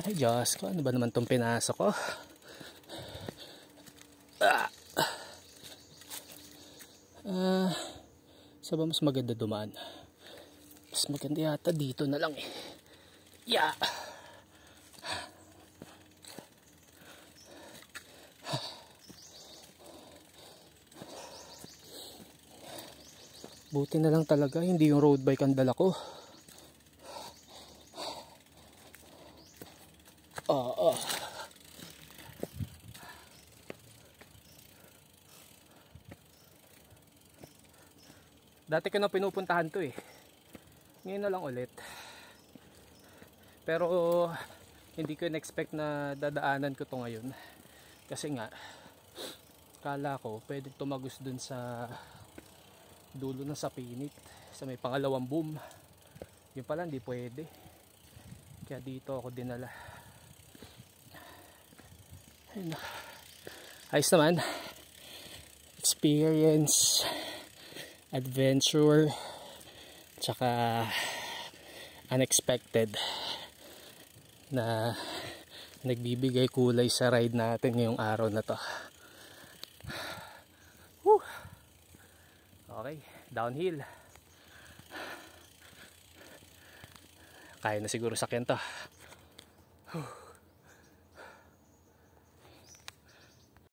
Ay Diyos ko, ano ba naman itong pinasok ko? Saan ba mas maganda dumaan? Mas maganda yata dito na lang eh. Yeah! Buti na lang talaga, hindi yung road bike ang dala ko. Dati ko na pinupuntahan to eh. Ngayon na lang ulit. Pero hindi ko na-expect na dadaanan ko to ngayon. Kasi nga, kala ko pwede tumagos dun sa dulo ng sapinit. Sa may pangalawang boom. Yun pala hindi pwede. Kaya dito ako dinala. Ayun. Ayos naman. Experience, adventure, tsaka unexpected na nagbibigay kulay sa ride natin ngayong araw na to. Whew. Okay, downhill. Kaya na siguro sakyan to. Whew.